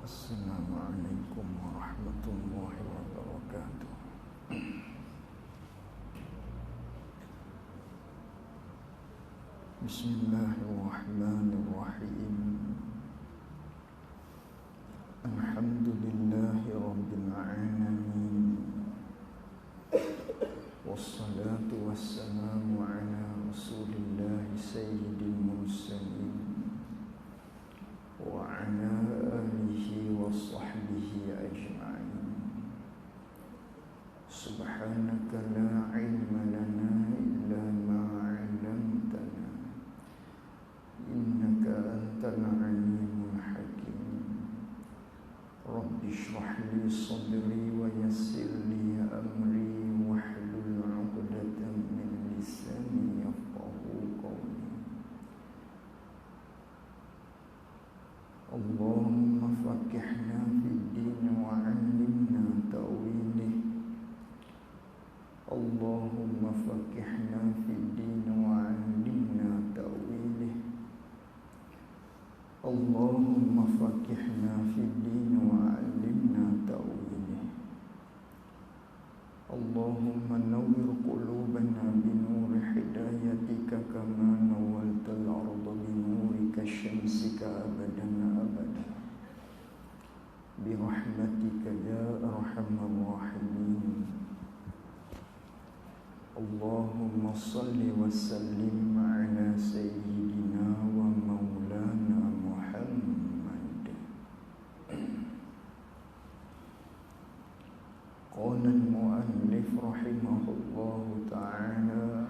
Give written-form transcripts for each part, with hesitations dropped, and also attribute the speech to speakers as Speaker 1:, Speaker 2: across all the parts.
Speaker 1: Assalamualaikum warahmatullahi wabarakatuh. Bismillahirrahmanirrahim. Alhamdulillahi rabbil alamin. Wassalatu wassalamu ala Rasulillahi sayyidil mursalin wa ala alihi wa sahbihi ajma'in. Subhanaka la ilma lana illa ma 'allamtana innaka antal alimul hakim. Rabbi shrah li sadri wa yassir li amri wahlul 'uqdatam min lisani yafqahu qawli. Allahumma faqihna fid din wa 'allimna ta'wilih. Allahumma faqihna fid din wa 'allimna ta'wilih. Allahumma faqihna fid din wa 'allimna ta'wilih. Allahumma nawwir qulubana bi nuri hidayatika kama nawwaltal arda bi nurika syamsika abadan abada. Bi rahmatika ya arhamar rahimin. Allahumma salli wa sallim ala sayyidina wa maulana Muhammad. Qala al-mu'allif rahimahullahu ta'ala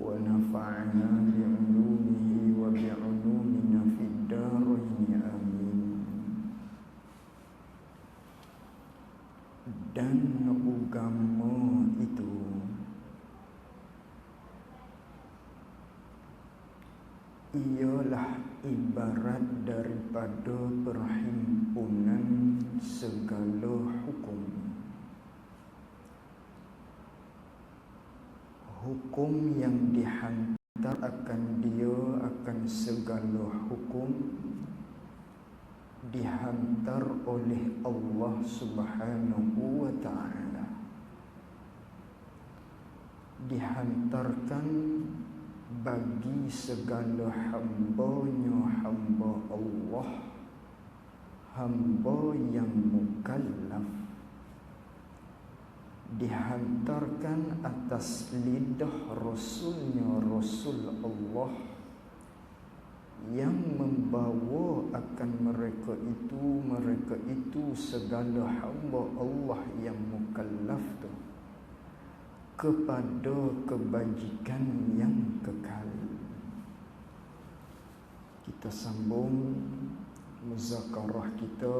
Speaker 1: wa nafa'ana bi'ulumihi wa bi'ulumina fid darain amin. Dan agama itu ialah ibarat daripada perhimpunan segala hukum. Hukum yang dihantar akan dia akan segala hukum dihantar oleh Allah Subhanahu wa ta'ala, dihantarkan bagi segala hamba-Nya hamba Allah, hamba yang mukallaf, dihantarkan atas lidah Rasul-Nya Rasul Allah yang membawa akan mereka itu segala hamba Allah yang mukallaf tu kepada kebajikan yang kekal. Kita sambung muzakarah kita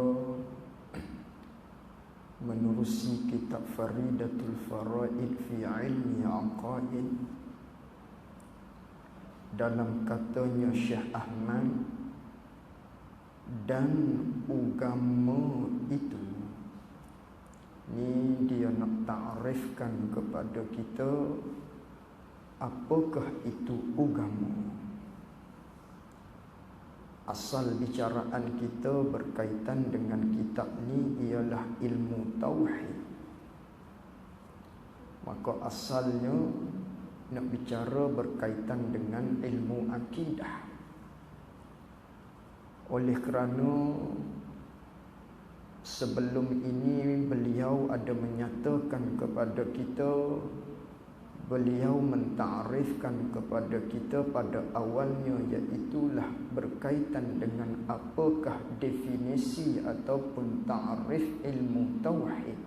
Speaker 1: menerusi kitab Faridatul Faraid fi Ilmi Aqaid. Dalam katanya Syekh Ahmad, dan agama itu, ni dia nak ta'rifkan kepada kita apakah itu agama. Asal bicaraan kita berkaitan dengan kitab ni ialah ilmu tauhid. Maka asalnya nak bicara berkaitan dengan ilmu akidah. Oleh kerana sebelum ini beliau ada menyatakan kepada kita, beliau mentarifkan kepada kita pada awalnya, iaitulah berkaitan dengan apakah definisi ataupun ta'rif ilmu tauhid.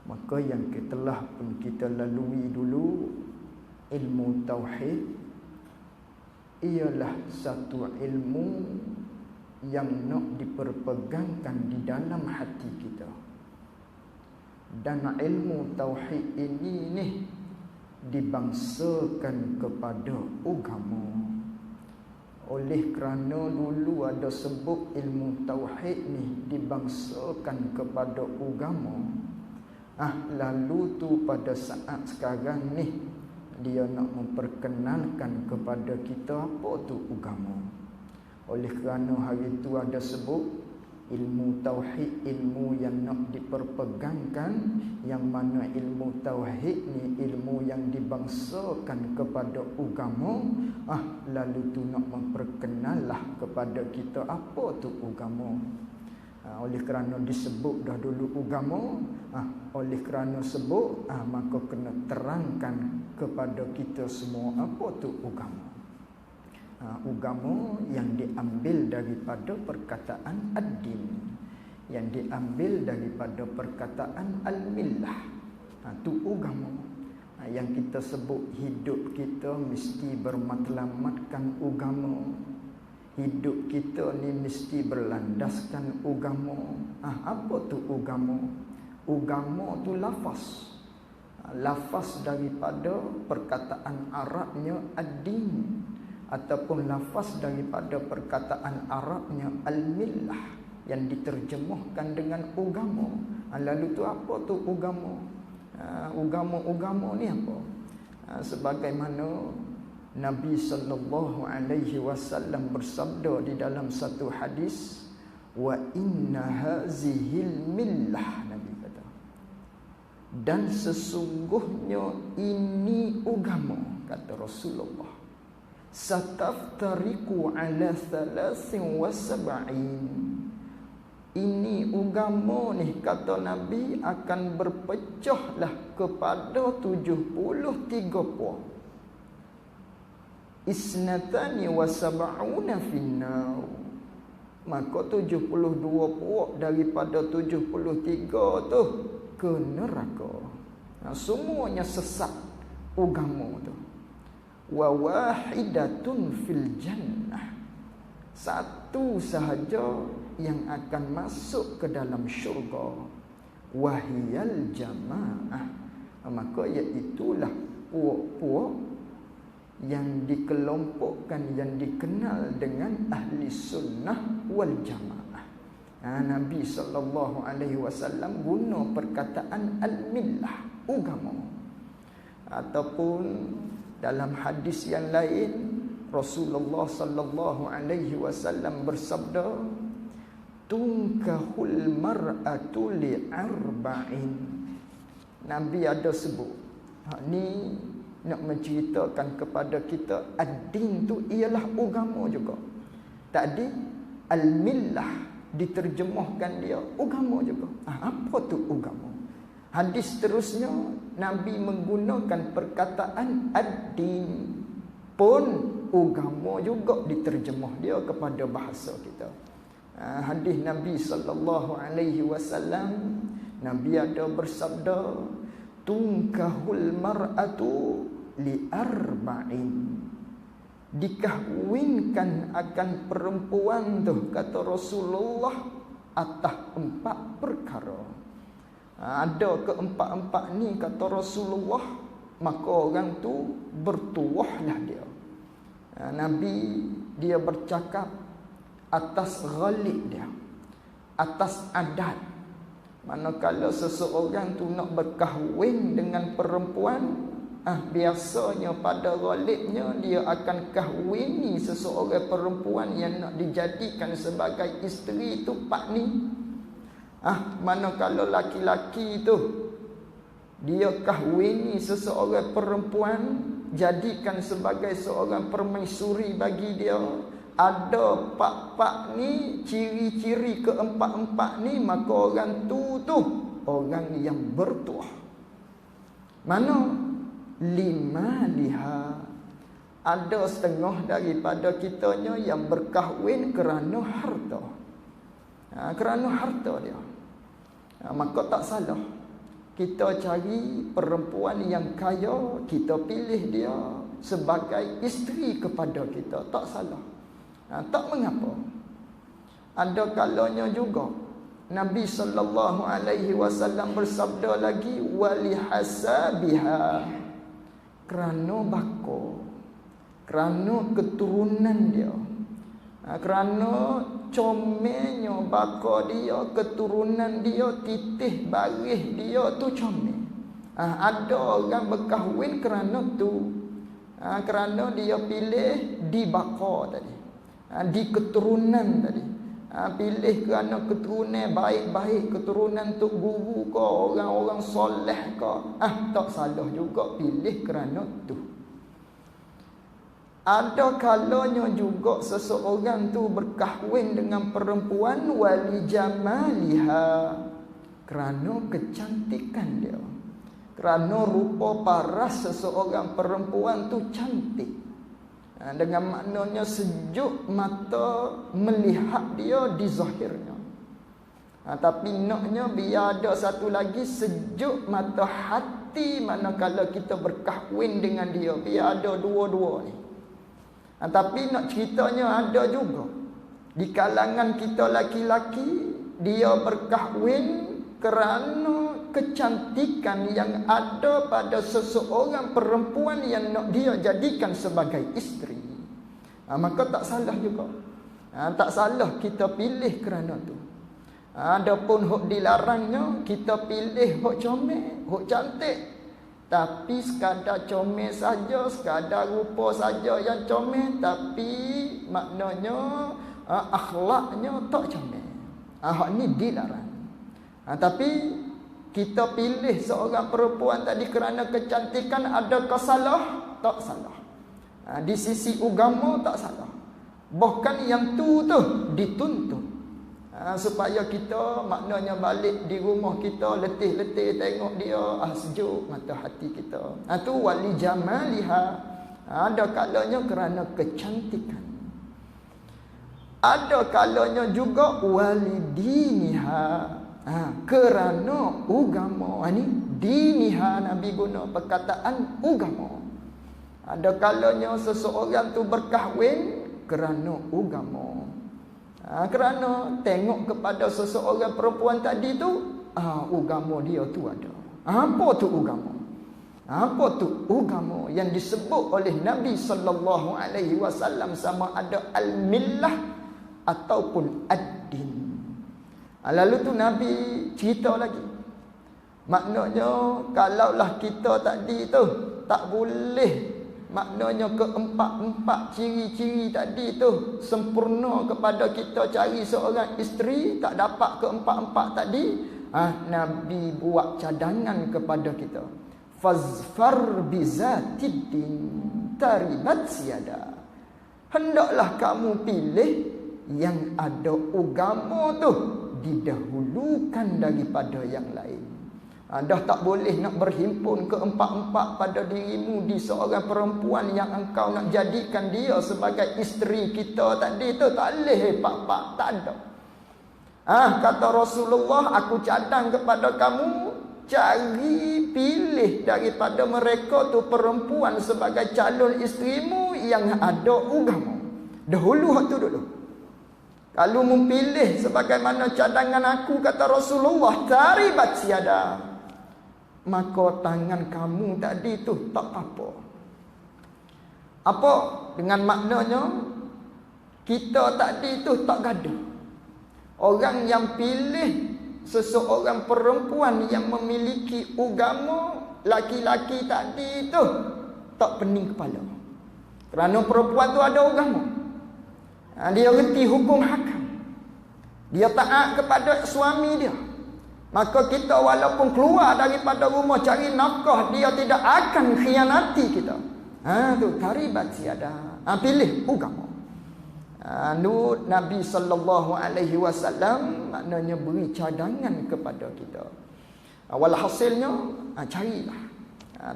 Speaker 1: Maka yang telah pun kita lalui dulu, ilmu tauhid ialah satu ilmu yang nak diperpegangkan di dalam hati kita. Dan ilmu tauhid ini dibangsakan kepada agama. Oleh kerana dulu ada sebut ilmu tauhid ni dibangsakan kepada agama. Lalu tu pada saat sekarang ni dia nak memperkenalkan kepada kita apa tu agama. Oleh kerana hari itu ada sebut ilmu tauhid, ilmu yang nak diperpegangkan, yang mana ilmu tauhid ni ilmu yang dibangsakan kepada agama. Lalu tu nak memperkenallah kepada kita apa tu agama. Oleh kerana disebut dah dulu agama, oleh kerana sebut, maka kena terangkan kepada kita semua apa tu agama. Agama yang diambil daripada perkataan ad-din, yang diambil daripada perkataan al-millah. Tu agama. Yang kita sebut hidup kita mesti bermatlamatkan agama. Hidup kita ni mesti berlandaskan agama. Apa tu agama? Agama tu lafaz. Lafaz daripada perkataan Arabnya ad-din, ataupun lafaz daripada perkataan Arabnya al-millah, yang diterjemahkan dengan agama. Lalu tu apa tu agama? Agama ni apa? Sebagaimana Nabi sallallahu alaihi wasallam bersabda di dalam satu hadis, wa inna hazihil millah, Nabi kata, dan sesungguhnya ini agama, kata Rasulullah, sataftariku ala 73, ini agama ni, kata Nabi, akan berpecahlah kepada 73 puak. Isnatani wa sab'una finnar, maka 72 puak daripada 73 tu ke neraka. Semuanya sesat agama tu. Wa wahidatun fil jannah, satu sahaja yang akan masuk ke dalam syurga. Wahiyal jamaah, maka iaitulah puak-puak yang dikelompokkan, yang dikenal dengan ahli sunnah wal jamaah. Nabi sallallahu alaihi wasallam guna perkataan al-millah, agama. Ataupun dalam hadis yang lain, Rasulullah sallallahu alaihi wasallam bersabda, tunkahul mar'atu li arba'in. Nabi ada sebut, ni nak menceritakan kepada kita ad-din tu ialah agama juga. Tadi al-millah diterjemahkan dia agama juga. Apa tu agama? Hadis terusnya Nabi menggunakan perkataan ad-din, pun agama juga diterjemah dia kepada bahasa kita. Hadis Nabi sallallahu alaihi wasallam, Nabi ada bersabda, tunkahul mar'atu li arba'in, dikahwinkan akan perempuan tu, kata Rasulullah, atas 4 perkara. Ada keempat-empat ni, kata Rasulullah, maka orang tu bertuahlah dia. Nabi dia bercakap atas ghalib dia, atas adat. Manakala seseorang tu nak berkahwin dengan perempuan, biasanya pada ghalibnya dia akan kahwini seseorang perempuan yang nak dijadikan sebagai isteri tu pak ni. Manakala laki-laki tu dia kahwini seseorang perempuan, jadikan sebagai seorang permaisuri bagi dia, ada pak-pak ni, ciri-ciri keempat-empat ni, maka orang tu orang yang bertuah. Mana? Lima liha, ada setengah daripada kitanya yang berkahwin kerana harta. Kerana harta dia. Maka tak salah kita cari perempuan yang kaya, kita pilih dia sebagai isteri kepada kita, tak salah. Tak mengapa. Ada kalanya juga Nabi sallallahu alaihi wasallam bersabda lagi, walihasabiha, kerana bako, kerana keturunan dia, kerana comelnya bako dia, keturunan dia, titih baris dia tu comel. Ada orang berkahwin kerana tu, kerana dia pilih di bako tadi. Di keturunan tadi. Pilih kerana keturunan baik-baik, keturunan tok guru ke, orang-orang soleh ke. Tak salah juga pilih kerana tu. Ada kalanya juga seseorang tu berkahwin dengan perempuan wali jamaliha, kerana kecantikan dia. Kerana rupa paras seseorang perempuan tu cantik. Dengan maknanya sejuk mata melihat dia di zahirnya. Tapi naknya biar ada satu lagi sejuk mata hati manakala kita berkahwin dengan dia. Biar ada dua-dua ni. Tapi nak ceritanya ada juga di kalangan kita laki-laki, dia berkahwin kerana kecantikan yang ada pada seseorang perempuan yang nak dia jadikan sebagai isteri. Maka tak salah juga. Tak salah kita pilih kerana tu. Adapun hok dilarangnya, kita pilih hok comel, hok cantik. Tapi sekadar comel saja, sekadar rupa saja yang comel, tapi maknanya akhlaknya tak comel. Hak ni dilarang. Tapi kita pilih seorang perempuan tadi kerana kecantikan, adakah salah? Tak salah. Di sisi agama tak salah. Bahkan yang tu dituntut. Supaya kita maknanya balik di rumah kita letih-letih tengok dia, sejuk mata hati kita. Tu wali jamaliha. Ada kalanya kerana kecantikan. Ada kalanya juga wali diniha. Kerana agama. Ini diniha, Nabi guna perkataan agama. Ada kalanya seseorang tu berkahwin kerana agama. Kerana tengok kepada seseorang perempuan tadi tu, agama dia tu ada. Apa tu agama? Apa tu agama yang disebut oleh Nabi sallallahu alaihi wasallam, sama ada al-millah ataupun ad-din. Lalu tu Nabi cerita lagi. Maknanya kalaulah kita tadi tu tak boleh, maknanya keempat-empat ciri-ciri tadi tu sempurna kepada kita cari seorang isteri, tak dapat keempat-empat tadi, Nabi buat cadangan kepada kita. Fazfar bizatiddin taribat siada. Hendaklah kamu pilih yang ada agama tu, didahulukan daripada yang lain. Dah tak boleh nak berhimpun keempat-empat pada dirimu di seorang perempuan yang engkau nak jadikan dia sebagai isteri kita tadi tu. Tak boleh pak-pak, tak ada. Kata Rasulullah, aku cadang kepada kamu, cari pilih daripada mereka tu perempuan sebagai calon isterimu yang ada agama. Dahulu waktu dulu. Kalau memilih sebagaimana cadangan aku, kata Rasulullah, taribat siada, maka tangan kamu tadi tu tak apa. Apa dengan maknanya? Kita tadi tu tak gaduh. Orang yang pilih seseorang perempuan yang memiliki agama, laki-laki tadi tu tak pening kepala. Kerana perempuan tu ada agama. Dia reti hukum hakam. Dia taat kepada suami dia. Maka kita walaupun keluar daripada rumah cari nafkah, dia tidak akan khianati kita. Tu taribat siada. Pilih agama. Nabi sallallahu alaihi wasallam maknanya beri cadangan kepada kita. Walhasilnya carilah.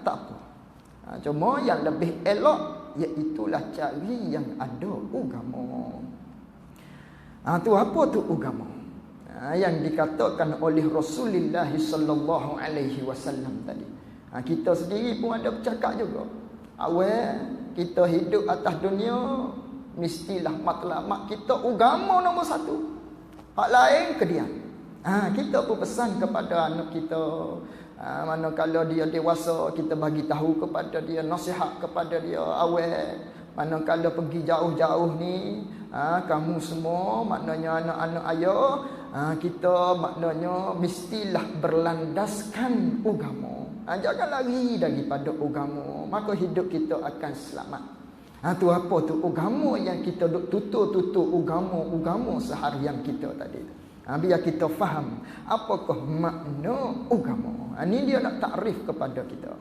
Speaker 1: Tak apa. Cuma yang lebih elok iaitulah cari yang ada agama. Tu apa tu agama? Yang dikatakan oleh Rasulullah sallallahu alaihi wasallam tadi. Kita sendiri pun ada bercakap juga. Awal kita hidup atas dunia, mestilah matlamat kita agama nombor satu. Hak lain kedian. Kita pun pesan kepada anak kita, manakala dia dewasa, kita bagi tahu kepada dia, nasihat kepada dia awal. Manakala pergi jauh-jauh ni, kamu semua maknanya anak-anak ayah, kita maknanya mestilah berlandaskan agama. Jangan lari daripada agama, maka hidup kita akan selamat. Tu apa tu? Agama yang kita duk tutur-tutur agama seharian kita tadi tu. Biar kita faham apakah makna agama. Ini dia nak takrif kepada kita.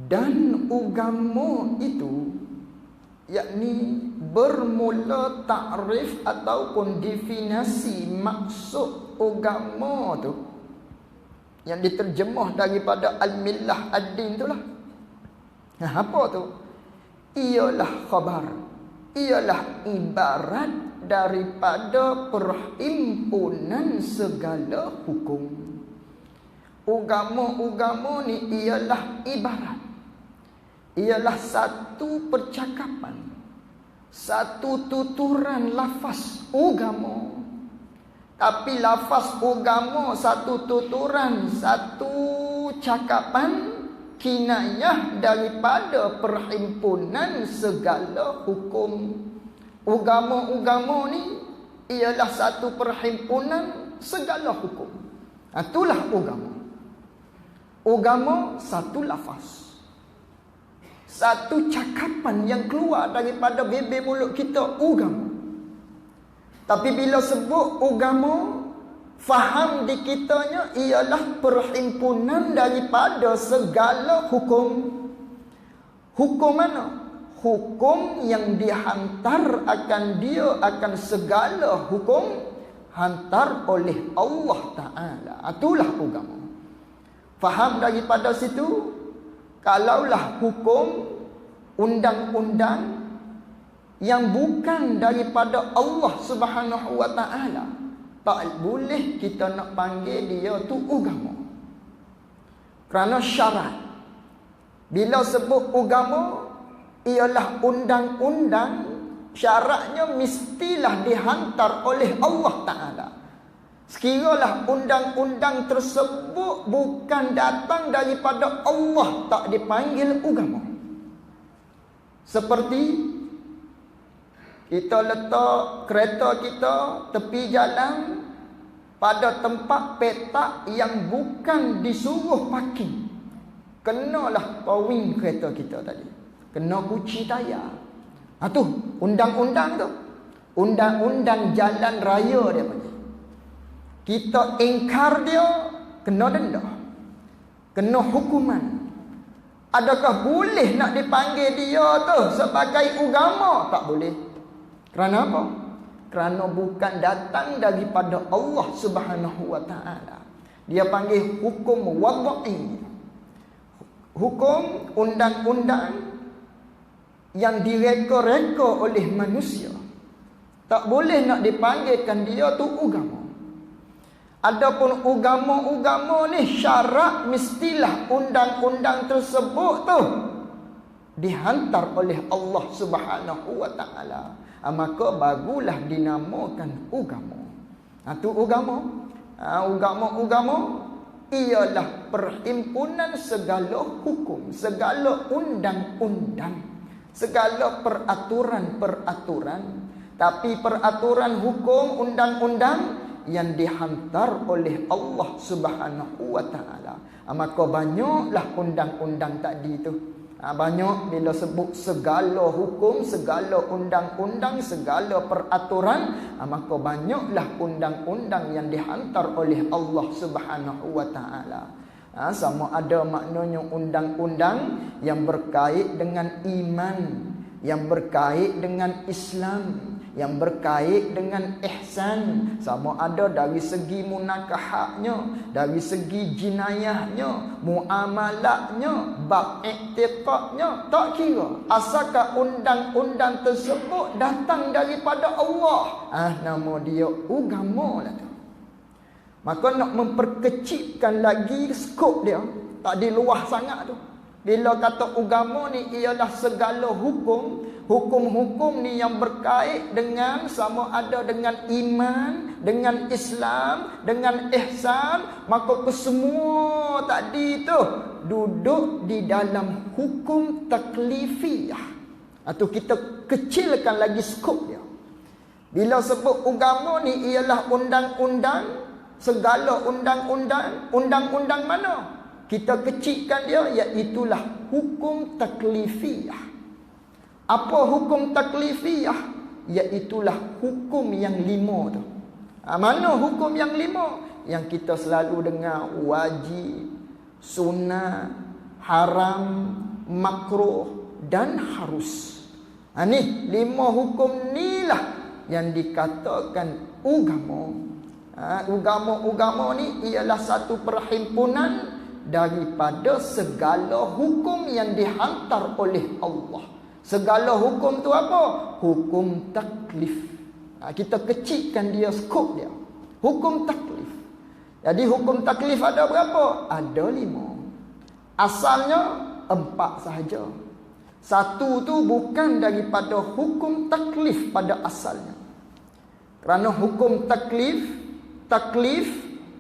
Speaker 1: Dan agama itu yakni bermula takrif ataupun definisi maksud agama tu yang diterjemah daripada al-millah ad-din itulah. Apa tu? Ialah khabar, ialah ibarat daripada perhimpunan segala hukum. Agama-agama ni ialah ibarat, ialah satu percakapan, satu tuturan lafaz agama. Tapi lafaz agama, satu tuturan, satu cakapan, kinayah daripada perhimpunan segala hukum. Agama-agama ni ialah satu perhimpunan segala hukum. Itulah agama. Agama satu lafaz, satu cakapan yang keluar daripada bibir mulut kita, agama. Tapi bila sebut agama, faham di kitanya ialah perhimpunan daripada segala hukum. Hukum mana? Hukum yang dihantar akan dia, akan segala hukum hantar oleh Allah Ta'ala. Itulah agama. Faham daripada situ, kalaulah hukum, undang-undang yang bukan daripada Allah Subhanahu wa Ta'ala, tak boleh kita nak panggil dia tu agama. Kerana syarat. Bila sebut agama, ialah undang-undang, syaratnya mestilah dihantar oleh Allah Ta'ala. Sekiralah undang-undang tersebut bukan datang daripada Allah, tak dipanggil agama. Seperti kita letak kereta kita tepi jalan pada tempat petak yang bukan disuruh parking. Kenalah towing kereta kita tadi, kena kunci tayar. Tu undang-undang tu. Undang-undang jalan raya dia panggil. Kita ingkar dia, kena denda, kena hukuman. Adakah boleh nak dipanggil dia tu sebagai agama? Tak boleh. Kerana apa? Kerana bukan datang daripada Allah Subhanahu wa Ta'ala. Dia panggil hukum wad'i. Hukum undang-undang yang direka-reka oleh manusia. Tak boleh nak dipanggilkan dia tu agama. Adapun agama-agama ni syarat mestilah undang-undang tersebut tu dihantar oleh Allah Subhanahu wa Ta'ala. Maka barulah dinamakan agama. Tu agama. Agama ialah perhimpunan segala hukum, segala undang-undang, segala peraturan-peraturan. Tapi peraturan hukum, undang-undang yang dihantar oleh Allah Subhanahu wa Ta'ala. Maka banyaklah undang-undang tadi tu. Banyak bila sebut segala hukum, segala undang-undang, segala peraturan, maka banyaklah undang-undang yang dihantar oleh Allah Subhanahu wa Ta'ala. Sama ada maknanya undang-undang yang berkait dengan iman, yang berkait dengan Islam, yang berkait dengan ihsan. Sama ada dari segi munakahatnya, dari segi jinayahnya, muamalatnya, bab iktiqadnya, tak kira. Asalkan undang-undang tersebut datang daripada Allah, nama dia agama lah tu. Maka nak memperkecilkan lagi skop dia, tak diluah sangat tu. Bila kata agama ni ialah segala hukum, hukum-hukum ni yang berkait dengan sama ada dengan iman, dengan Islam, dengan ihsan, maka kesemua tadi tu duduk di dalam hukum taklifiyah. Atau kita kecilkan lagi skop dia. Bila sebut agama ni ialah undang-undang, segala undang-undang, undang-undang mana? kita kecilkan dia, iaitulah hukum taklifiyah. Apa hukum taklifiyah? Iaitulah hukum yang 5 tu. Mana hukum yang 5? Yang kita selalu dengar: wajib, sunnah, haram, makruh dan harus. Ni 5 hukum ni lah yang dikatakan agama. Agama ni ialah satu perhimpunan daripada segala hukum yang dihantar oleh Allah. Segala hukum tu apa? Hukum taklif. Kita kecilkan dia, skop dia. Hukum taklif. Jadi hukum taklif ada berapa? Ada 5. Asalnya 4 sahaja. Satu tu bukan daripada hukum taklif pada asalnya. Kerana hukum taklif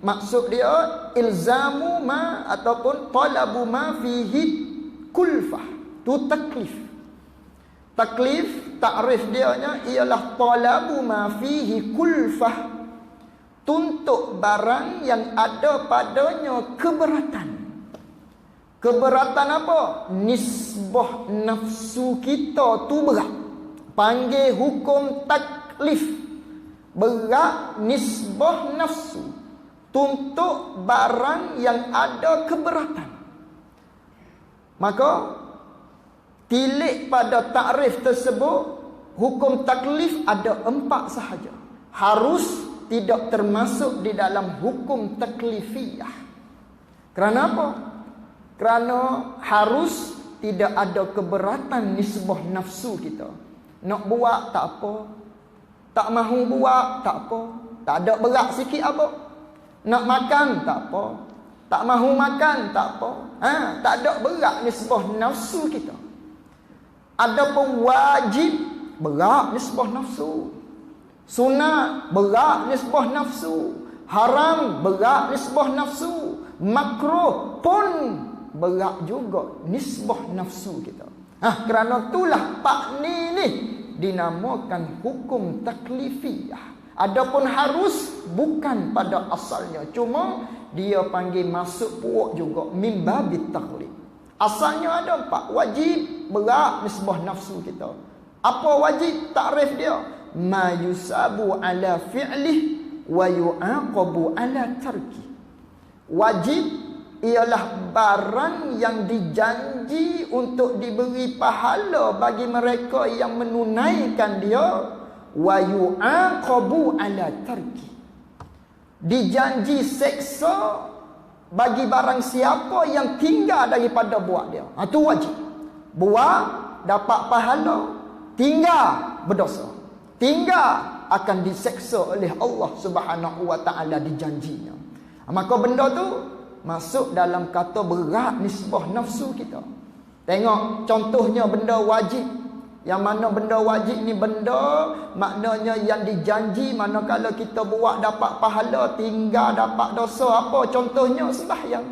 Speaker 1: maksud dia ilzamu ma ataupun talabu ma fihi kulfah. Tu taklif. Taklif, takrif dia ialah talabu ma fihi kulfah. Tuntut barang yang ada padanya keberatan. Keberatan apa? Nisbah nafsu kita tu berat. Panggil hukum taklif. Berat nisbah nafsu. Tuntut barang yang ada keberatan. Maka tilik pada takrif tersebut, hukum taklif ada 4 sahaja. Harus tidak termasuk di dalam hukum taklifiyah. Kerana apa? Kerana harus tidak ada keberatan nisbah nafsu kita. Nak buat tak apa, tak mahu buat tak apa, tak ada berat sikit apa. Nak makan tak apa, tak mahu makan tak apa. Tak ada berat nisbah nafsu kita. Adapun wajib, berat nisbah nafsu. Sunat, berat nisbah nafsu. Haram, berat nisbah nafsu. Makruh pun berat juga nisbah nafsu kita. Kerana itulah pak ni dinamakan hukum taklifiyah. Adapun harus bukan pada asalnya, cuma dia panggil masuk puak juga min babit taklif. Asalnya ada 4. Wajib, berat nisbah nafsu kita. Apa wajib? Takrif dia ma yusabu ala fi'lih wa yu'aqabu ala tarki. Wajib ialah barang yang dijanji untuk diberi pahala bagi mereka yang menunaikan dia, wa yu'aqabu ala tarki. Dijanji seksa bagi barang siapa yang tinggal daripada buat dia. Itu wajib. Buat dapat pahala, tinggal berdosa. Tinggal akan diseksa oleh Allah Subhanahu wa taala dijanjinya. Maka benda tu masuk dalam kata berat nisbah nafsu kita. Tengok contohnya benda wajib. Yang mana benda wajib ni benda maknanya yang dijanji manakala kita buat dapat pahala, tinggal dapat dosa. Apa contohnya? Sembahyang.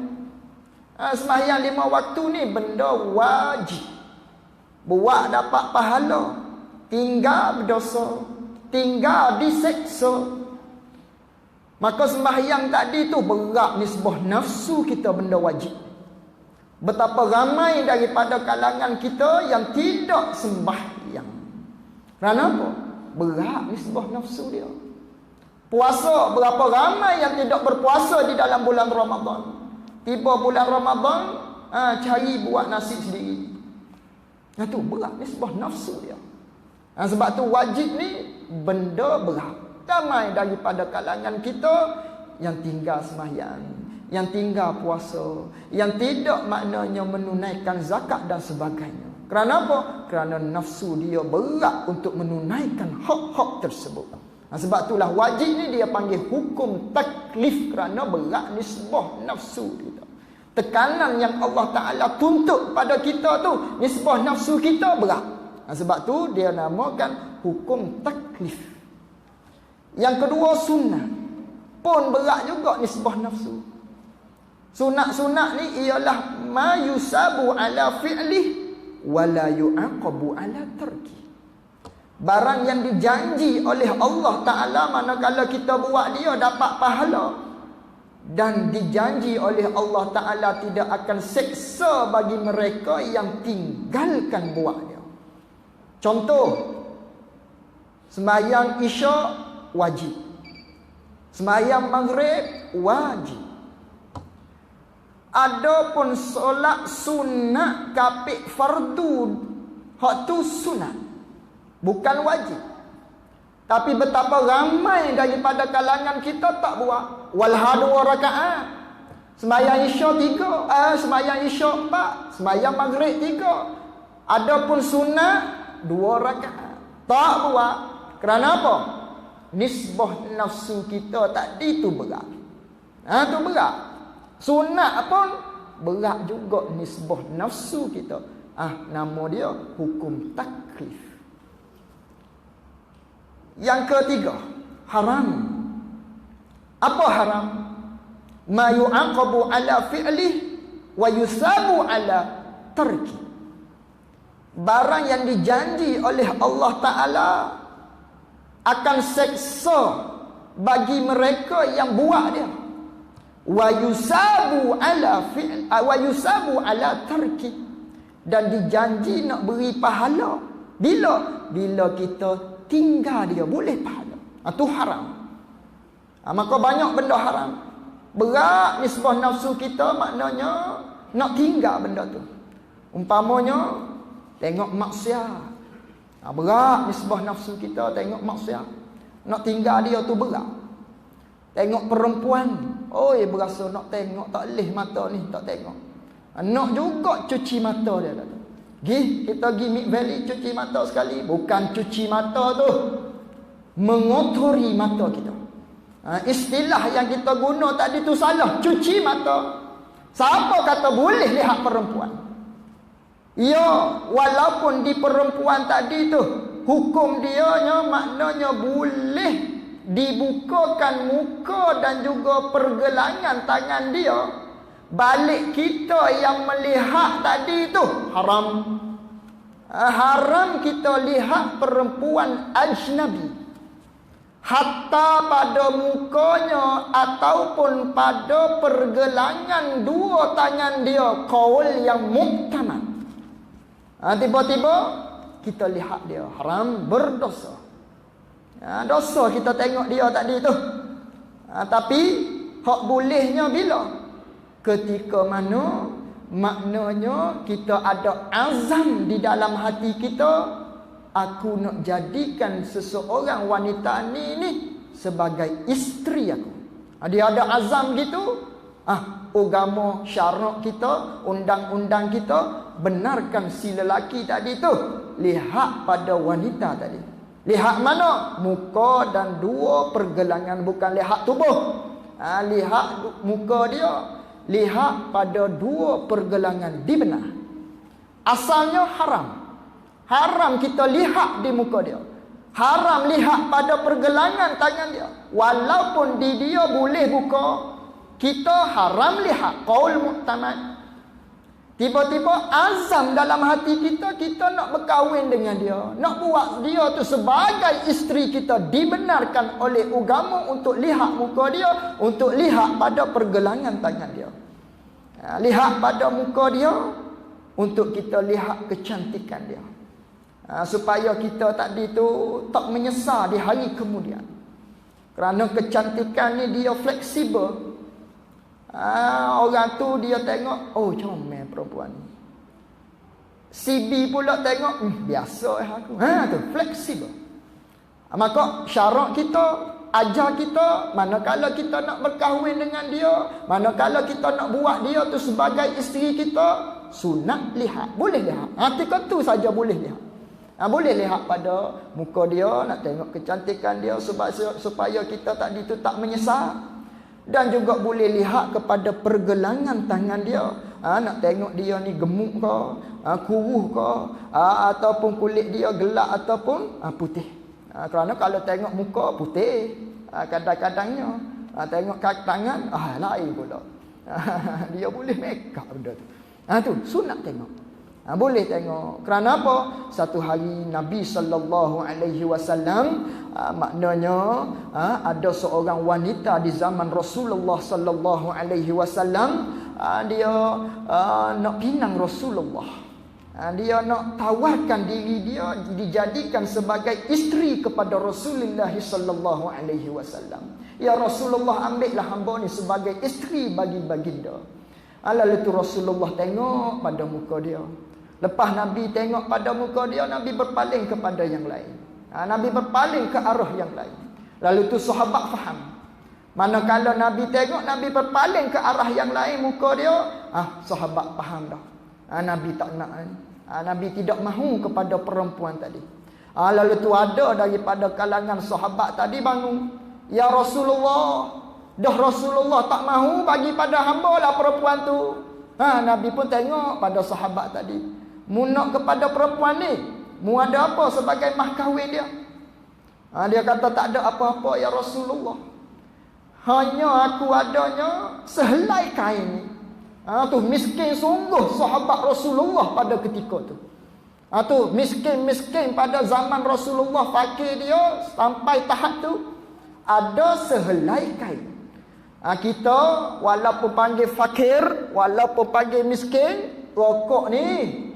Speaker 1: Sembahyang 5 waktu ni benda wajib. Buat dapat pahala, tinggal berdosa, tinggal diseksa. Maka sembahyang tadi tu berat nisbah nafsu kita, benda wajib. Betapa ramai daripada kalangan kita yang tidak sembahyang. Kerana apa? Berat nisbah nafsu dia. Puasa, berapa ramai yang tidak berpuasa di dalam bulan Ramadan. Tiba bulan Ramadan, cari buat nasi sendiri. Itu berat nisbah nafsu dia. Sebab tu wajib ni benda berat. Ramai daripada kalangan kita yang tinggal sembahyang, yang tinggal puasa, yang tidak maknanya menunaikan zakat dan sebagainya. Kerana apa? Kerana nafsu dia berat untuk menunaikan hak-hak tersebut. Sebab itulah wajib ni dia panggil hukum taklif, kerana berat nisbah nafsu kita. Tekanan yang Allah Ta'ala tuntut pada kita tu, nisbah nafsu kita berat. Sebab tu dia namakan hukum taklif. Yang kedua, sunnah. Pun berat juga nisbah nafsu. Sunat-sunat ni ialah ma yusabu ala fi'lih wa la yu'aqabu ala tarki. Barang yang dijanji oleh Allah Ta'ala manakala kita buat dia dapat pahala, Dan dijanji oleh Allah Ta'ala tidak akan seksa bagi mereka yang tinggalkan buatnya. Contoh, sembahyang isyak wajib, sembahyang maghrib wajib. Adapun solat sunat kapik fardu, hak tu sunat, bukan wajib. Tapi betapa ramai daripada kalangan kita tak buat. Walha 2 rakaat. Sembahyang isyak 3, sembahyang isyak 4, sembahyang maghrib 3. Adapun sunat 2 rakaat. Tak buat. Kerana apa? Nisbah nafsu kita tadi tu berat. Tu berat. Sunat pun berat juga nisbah nafsu kita. Nama dia hukum taklif. Yang ketiga, haram. Apa haram? Ma yu'aqabu ala fi'lih wa yusabu ala tarki. Barang yang dijanji oleh Allah Ta'ala akan seksa bagi mereka yang buat dia. Wa yusabu ala tarki. Dan dijanji nak beri pahala. Bila kita tinggal dia boleh pahala. Itu haram. Maka banyak benda haram. Berat nisbah nafsu kita, maknanya nak tinggal benda tu. Umpamanya tengok maksiat. Berat nisbah nafsu kita tengok maksiat. Nak tinggal dia tu berat. Tengok perempuan, berasa nak tengok, tak leh mata ni, tak tengok. Nak juga cuci mata dia kata. Kita pergi Mid Valley cuci mata sekali. Bukan cuci mata tu, mengotori mata kita. Istilah yang kita guna tadi tu salah. Cuci mata. Siapa kata boleh lihat perempuan? Ya, walaupun di perempuan tadi tu hukum dia maknanya boleh dibukakan muka dan juga pergelangan tangan dia. Balik kita yang melihat tadi tu haram. Haram kita lihat perempuan ajnabi, hatta pada mukanya ataupun pada pergelangan 2 tangan dia. Qaul yang muktamad. Tiba-tiba kita lihat dia, haram, berdosa. Dosa kita tengok dia tadi tu. Tapi hak bolehnya bila? Ketika mana maknanya kita ada azam di dalam hati kita, aku nak jadikan seseorang wanita ni sebagai isteri aku. Dia ada azam gitu. Agama syarak kita, undang-undang kita benarkan si lelaki tadi tu lihat pada wanita tadi. Lihat mana? Muka dan 2 pergelangan, bukan lihat tubuh. Lihat muka dia, lihat pada 2 pergelangan di benar. Asalnya haram. Haram kita lihat di muka dia. Haram lihat pada pergelangan tangan dia. Walaupun di dia boleh buka, kita haram lihat. Qaul muktamad. Tiba-tiba azam dalam hati kita, kita nak berkahwin dengan dia. Nak buat dia tu sebagai isteri kita. Dibenarkan oleh agama untuk lihat muka dia, untuk lihat pada pergelangan tangan dia. Lihat pada muka dia, untuk kita lihat kecantikan dia. Supaya kita tadi tu tak menyesal di hari kemudian. Kerana kecantikan ni dia fleksibel. Orang tu dia tengok, comel perempuan ni. Si B pula tengok, biasa aku. Tu fleksibel. Maka syarat kita, ajar kita, manakala kita nak berkahwin dengan dia, manakala kita nak buat dia tu sebagai isteri kita, sunat lihat, boleh lihat. Ketika tu saja boleh lihat. Boleh lihat pada muka dia, nak tengok kecantikan dia supaya kita tadi tu tak menyesal. Dan juga boleh lihat kepada pergelangan tangan dia. Nak tengok dia ni gemuk ke, kuruh ke, ataupun kulit dia gelap ataupun putih. Kerana kalau tengok muka putih, kadang-kadangnya tengok tangan lain pula. Dia boleh make up benda tu. Tu sunat tengok. Boleh tengok. Kerana apa? Satu hari Nabi SAW, maknanya ada seorang wanita di zaman Rasulullah SAW, dia nak pinang Rasulullah. Dia nak tawarkan diri dia dijadikan sebagai isteri kepada Rasulullah SAW. Ya Rasulullah, ambillah hamba ni sebagai isteri bagi baginda. Lalu tu Rasulullah tengok pada muka dia. Lepas Nabi tengok pada muka dia, Nabi berpaling kepada yang lain. Nabi berpaling ke arah yang lain. Lalu tu sahabat faham. Manakala Nabi tengok, Nabi berpaling ke arah yang lain muka dia, sahabat faham dah. Nabi tak nak ni. Nabi tidak mahu kepada perempuan tadi. Lalu tu ada daripada kalangan sahabat tadi bangun. Ya Rasulullah, dah Rasulullah tak mahu bagi pada hamba lah perempuan tu. Nabi pun tengok pada sahabat tadi. Mu nak kepada perempuan ni, mu ada apa sebagai mah kahwin dia? Dia kata tak ada apa-apa ya Rasulullah. Hanya aku adanya sehelai kain ni. Tu miskin sungguh sahabat Rasulullah pada ketika tu. Tu miskin pada zaman Rasulullah, fakir dia sampai tahap tu ada sehelai kain. Kita walaupun panggil fakir, walaupun panggil miskin, rokok ni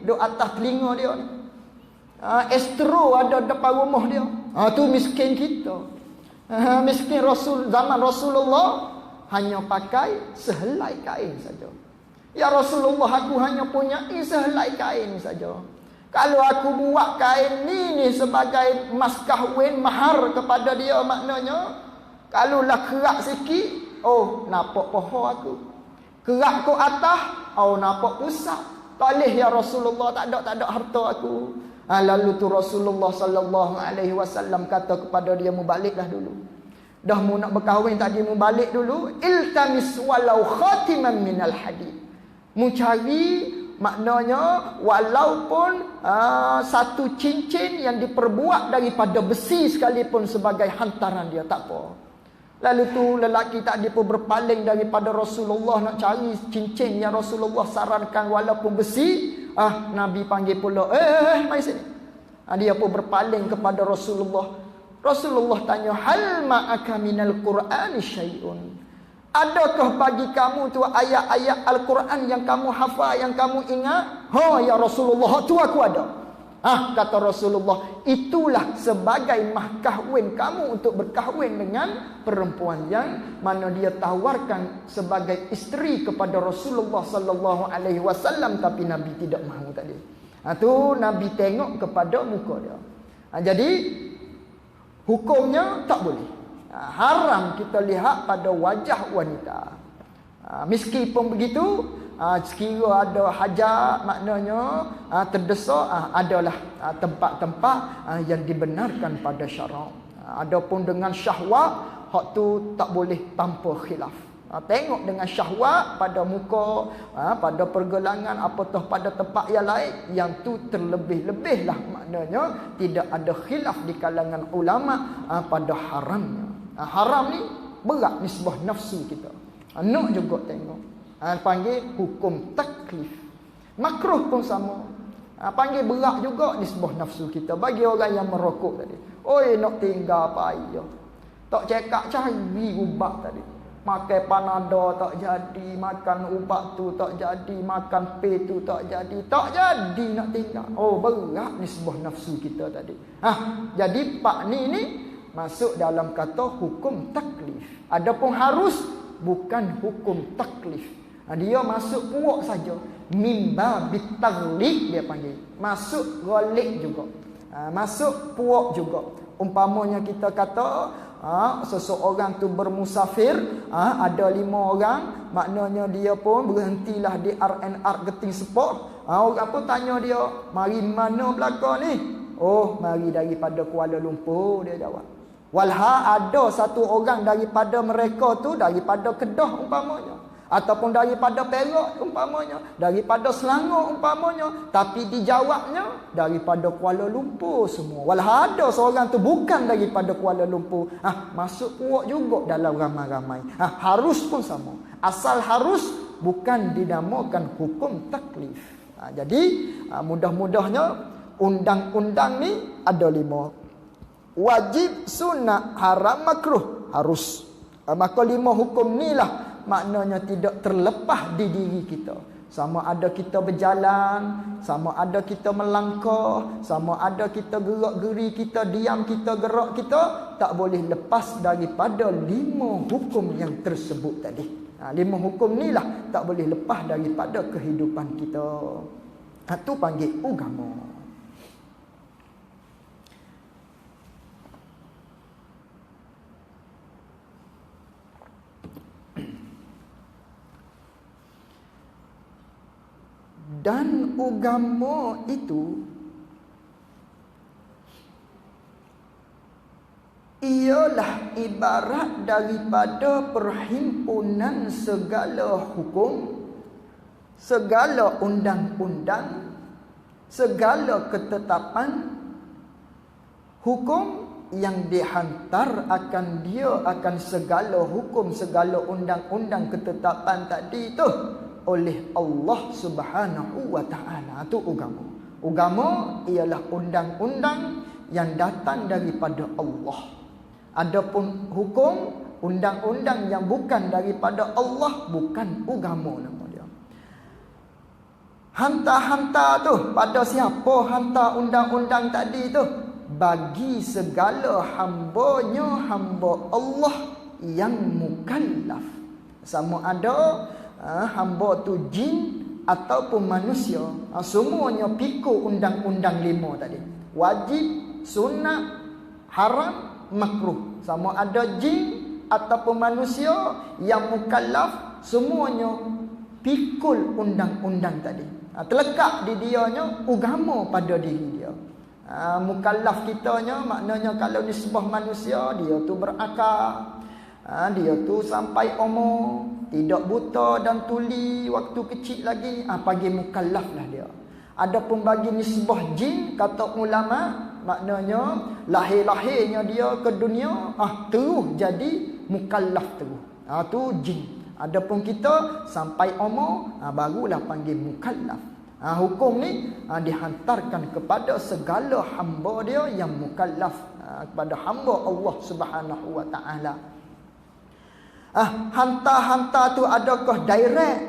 Speaker 1: duduk atas telinga dia ni. Estro ada depan rumah dia. Tu miskin kita. Miskin zaman Rasulullah hanya pakai sehelai kain saja. Ya Rasulullah, aku hanya punya sehelai kain saja. Kalau aku buat kain ni sebagai mas kahwin, mahar kepada dia, maknanya kalaulah kerak sikit, nampak paha aku. Kerak ke atas, nampak pusat. Tak boleh ya Rasulullah, tak ada harta aku. Lalu tu Rasulullah SAW kata kepada dia, mu baliklah dulu. Dah mu nak berkahwin tadi, mu balik dulu. Iltamis walau khatiman minal hadid. Mu cari, maknanya walaupun satu cincin yang diperbuat daripada besi sekalipun sebagai hantaran dia, tak apa. Lalu tu lelaki tadi pun berpaling daripada Rasulullah nak cari cincin yang Rasulullah sarankan walaupun besi. Nabi panggil pula, mari sini. Dia pun berpaling kepada Rasulullah. Rasulullah tanya, hal ma'aka minal Qur'ani syai'un? Adakah bagi kamu tu ayat-ayat Al-Quran yang kamu hafal, yang kamu ingat? Ya Rasulullah, tu aku ada. Kata Rasulullah, itulah sebagai mah kahwin kamu untuk berkahwin dengan perempuan yang mana dia tawarkan sebagai isteri kepada Rasulullah SAW, tapi Nabi tidak mahu tadi. Tu Nabi tengok kepada muka dia. Jadi hukumnya tak boleh. Haram kita lihat pada wajah wanita. Meskipun begitu, sekira ada hajat, maknanya terdesak, adalah tempat-tempat yang dibenarkan pada syarak. Adapun dengan syahwat, hak tu tak boleh tanpa khilaf. Tengok dengan syahwat pada muka, pada pergelangan, apatah pada tempat yang lain, yang tu terlebih-lebihlah, maknanya tidak ada khilaf di kalangan ulama pada haramnya. Haram ni berat nisbah nafsu kita. Nak juga tengok. Panggil hukum taklif. Makruh pun sama. Panggil berat juga nisbah nafsu kita. Bagi orang yang merokok tadi, nak tinggal apa aja. Tak cekak cari ubat tadi. Makan panadol tak jadi, makan ubat tu tak jadi, makan P tu tak jadi. Tak jadi nak tinggal. Berat nisbah nafsu kita tadi. Jadi pak ni masuk dalam kata hukum taklif. Adapun harus bukan hukum taklif. Dia masuk puak saja. Mimba bitaghliq dia panggil. Masuk ghalib juga. Masuk puak juga. Umpamanya kita kata seseorang tu bermusafir, ada 5 orang, maknanya dia pun berhentilah di R&R Geting Sport. Orang pun tanya dia, mari mana belakang ni? Mari daripada Kuala Lumpur, dia jawab. Walha ada satu orang daripada mereka tu, daripada Kedah umpamanya, ataupun daripada Perak umpamanya, daripada Selangor umpamanya, tapi dijawabnya daripada Kuala Lumpur semua. Walha ada seorang tu bukan daripada Kuala Lumpur, masuk puak juga dalam ramai-ramai. Harus pun sama. Asal harus bukan dinamakan hukum taklif. Jadi mudah-mudahnya undang-undang ni ada 5. Wajib, sunat, haram, makruh, harus. Maka 5 hukum ni lah maknanya tidak terlepas di diri kita. Sama ada kita berjalan, sama ada kita melangkah, sama ada kita gerak-geri, kita diam, kita gerak, kita tak boleh lepas daripada 5 hukum yang tersebut tadi. 5 hukum ni lah tak boleh lepas daripada kehidupan kita. Itu panggil agama. Dan agama itu ialah ibarat daripada perhimpunan segala hukum, segala undang-undang, segala ketetapan hukum yang dihantar akan segala hukum, segala undang-undang, ketetapan tadi itu oleh Allah Subhanahu wa ta'ala. Itu agama. Agama ialah undang-undang yang datang daripada Allah. Adapun hukum, undang-undang yang bukan daripada Allah, bukan agama nama dia. Hantar-hantar tu pada siapa hantar undang-undang tadi tu? Bagi segala hambanya, hamba Allah yang mukallaf. Sama ada hamba tu jin ataupun manusia, semuanya pikul undang-undang 5 tadi. Wajib, sunat, haram, makruh. Sama ada jin ataupun manusia yang mukallaf, semuanya pikul undang-undang tadi. Terlekat di dianya agama pada diri dia. Mukallaf kitanya maknanya kalau nisbah manusia, dia tu berakal, dia tu sampai umur, tidak buta dan tuli waktu kecil lagi, panggil mukallaf lah dia. Adapun bagi nisbah jin, kata ulama, maknanya lahir-lahirnya dia ke dunia, terus jadi mukallaf terus. Tu jin. Adapun kita sampai umur, barulah panggil mukallaf. Hukum ni dihantarkan kepada segala hamba dia yang mukallaf, kepada hamba Allah Subhanahu wa ta'ala. Hantar-hantar tu adakah direct?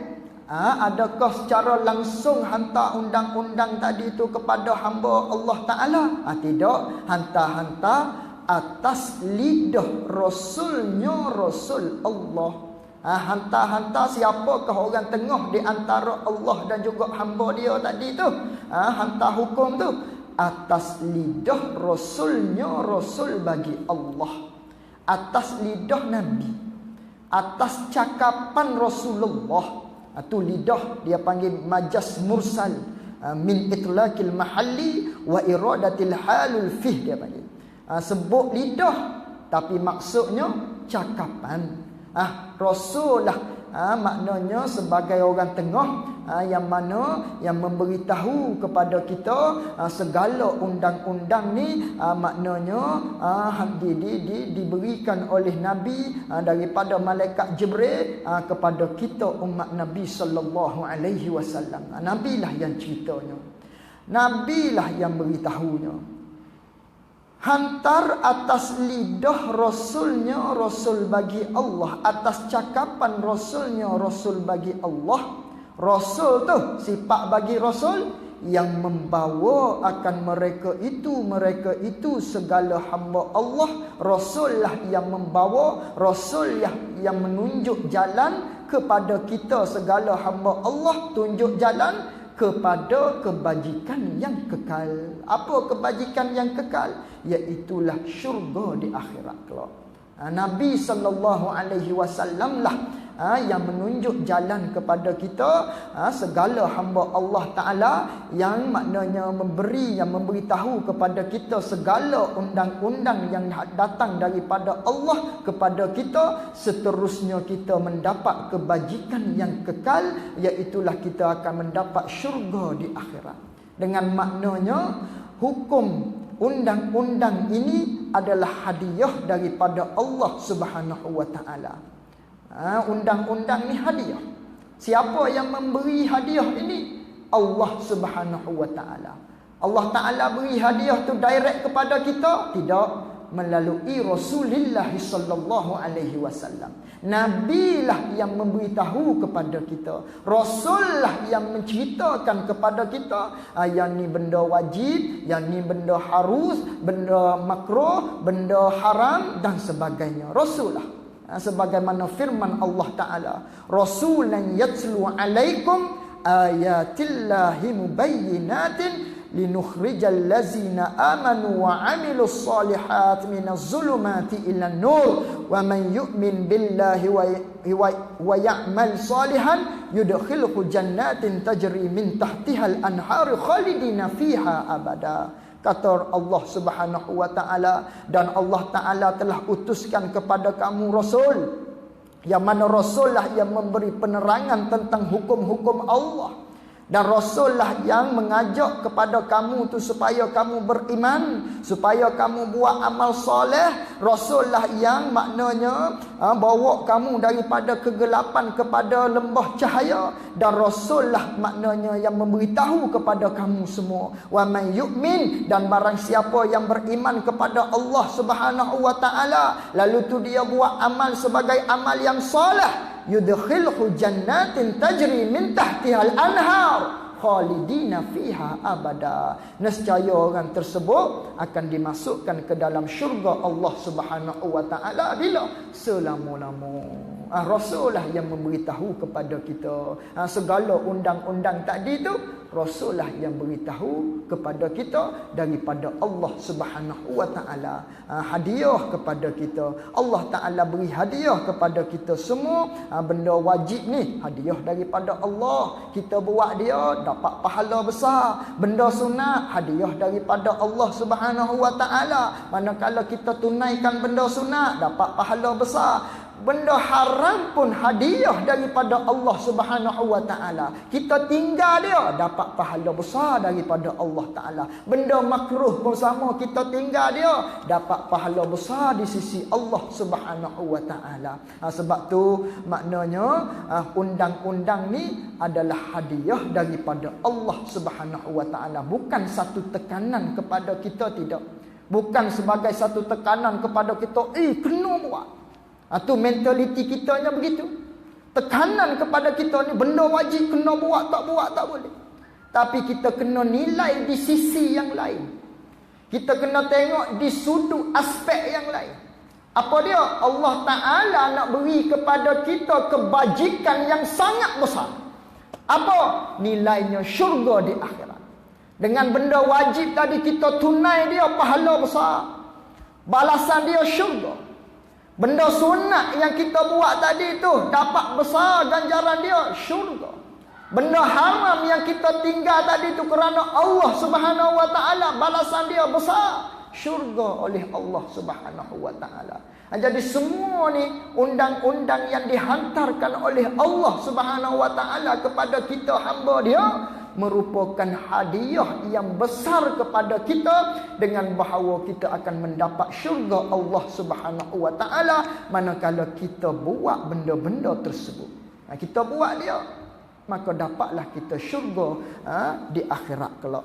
Speaker 1: Adakah secara langsung hantar undang-undang tadi tu kepada hamba Allah Ta'ala? Tidak. Hantar-hantar atas lidah Rasulnya Rasul Allah. Hantar-hantar siapakah orang tengah di antara Allah dan juga hamba dia tadi tu? Hantar hukum tu atas lidah Rasulnya Rasul bagi Allah, atas lidah Nabi, atas cakapan Rasulullah. Itu lidah dia panggil majas mursal, min itlaqil mahalli wa iradatil halul fih, dia panggil. Sebut lidah tapi maksudnya cakapan. Rasul lah maknanya sebagai orang tengah yang mana yang memberitahu kepada kita segala undang-undang ni, maknanya diberikan oleh Nabi daripada malaikat Jibril kepada kita umat Nabi sallallahu alaihi wasallam. Nabi lah yang ceritanya, Nabi lah yang beritahunya. Hantar atas lidah Rasulnya Rasul bagi Allah, atas cakapan Rasulnya Rasul bagi Allah. Rasul tu sifat bagi Rasul yang membawa akan mereka itu segala hamba Allah. Rasul lah yang membawa, Rasul yang menunjuk jalan kepada kita segala hamba Allah, tunjuk jalan kepada kebajikan yang kekal. Apa kebajikan yang kekal? Iaitulah syurga di akhirat kelak. Nabi sallallahu alaihi wasallam lah yang menunjuk jalan kepada kita segala hamba Allah Ta'ala, yang maknanya memberi, yang memberitahu kepada kita segala undang-undang yang datang daripada Allah kepada kita. Seterusnya kita mendapat kebajikan yang kekal, iaitulah kita akan mendapat syurga di akhirat. Dengan maknanya hukum undang-undang ini adalah hadiah daripada Allah Subhanahu wa ta'ala. Undang-undang ni hadiah. Siapa yang memberi hadiah ini? Allah Subhanahu wa taala. Allah taala beri hadiah tu direct kepada kita? Tidak, melalui Rasulullah sallallahu alaihi wasallam. Nabilah yang memberitahu kepada kita, Rasullah yang menceritakan kepada kita, yang ni benda wajib, yang ni benda harus, benda makruh, benda haram dan sebagainya. Rasullah. Sebagaimana firman Allah taala, Rasulan yatlu alaikum ayatillahi mubayyinatin linukhrijal ladzina amanu wa 'amilus solihat minaz zulumati ilan nur wa man yu'min billahi wa ya'mal salihan yudkhilhu jannatin tajri min tahtihal anhar khalidina fiha abada. Kata Allah Subhanahu wa taala, dan Allah taala telah utuskan kepada kamu rasul, yang mana rasul lah yang memberi penerangan tentang hukum-hukum Allah. Dan Rasul lah yang mengajak kepada kamu tu supaya kamu beriman, supaya kamu buat amal soleh. Rasul lah yang maknanya bawa kamu daripada kegelapan kepada lembah cahaya. Dan Rasul lah maknanya yang memberitahu kepada kamu semua, wa man yu'min, dan barang siapa yang beriman kepada Allah Subhanahu wa taala, lalu tu dia buat amal sebagai amal yang soleh, yudkhilhu jannatin tajri min tahtihal anhar khalidina fiha abada. Nescaya orang tersebut akan dimasukkan ke dalam syurga Allah Subhanahu wa taala bila selama-lamanya. Rasulullah yang memberitahu kepada kita. Segala undang-undang tadi tu Rasulullah yang beritahu kepada kita daripada Allah Subhanahu wa taala. Hadiah kepada kita. Allah taala beri hadiah kepada kita semua. Benda wajib ni hadiah daripada Allah. Kita buat dia dapat pahala besar. Benda sunat hadiah daripada Allah Subhanahu wa taala. Manakala kita tunaikan benda sunat dapat pahala besar. Benda haram pun hadiah daripada Allah Subhanahu wa taala. Kita tinggal dia dapat pahala besar daripada Allah taala. Benda makruh pun sama, kita tinggal dia dapat pahala besar di sisi Allah Subhanahu wa taala. Sebab tu maknanya undang-undang ni adalah hadiah daripada Allah Subhanahu wa taala, bukan satu tekanan kepada kita, tidak. Bukan sebagai satu tekanan kepada kita, kena buat. Itu mentaliti kitanya begitu. Tekanan kepada kita ni benda wajib kena buat tak boleh. Tapi kita kena nilai di sisi yang lain. Kita kena tengok di sudut aspek yang lain. Apa dia? Allah Ta'ala nak beri kepada kita kebajikan yang sangat besar. Apa? Nilainya syurga di akhirat. Dengan benda wajib tadi kita tunai dia, pahala besar. Balasan dia syurga. Benda sunat yang kita buat tadi tu dapat besar ganjaran dia, syurga. Benda haram yang kita tinggal tadi tu kerana Allah Subhanahu wa taala, balasan dia besar, syurga oleh Allah Subhanahu wa taala. Jadi semua ni undang-undang yang dihantarkan oleh Allah Subhanahu wa taala kepada kita hamba dia merupakan hadiah yang besar kepada kita, dengan bahawa kita akan mendapat syurga Allah Subhanahu wa taala manakala kita buat benda-benda tersebut. Kita buat dia, maka dapatlah kita syurga di akhirat kelak.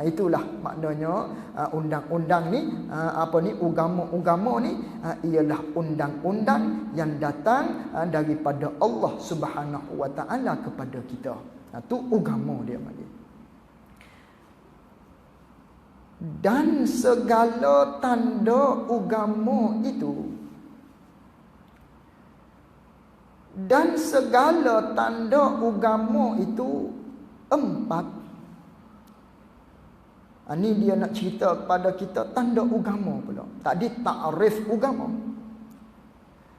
Speaker 1: Itulah maknanya undang-undang ni, agama ni ialah undang-undang yang datang daripada Allah Subhanahu wa taala kepada kita. Itu agama dia bagi. Dan segala tanda agama itu, empat. Ini dia nak cerita kepada kita tanda agama pula. Tadi takrif agama.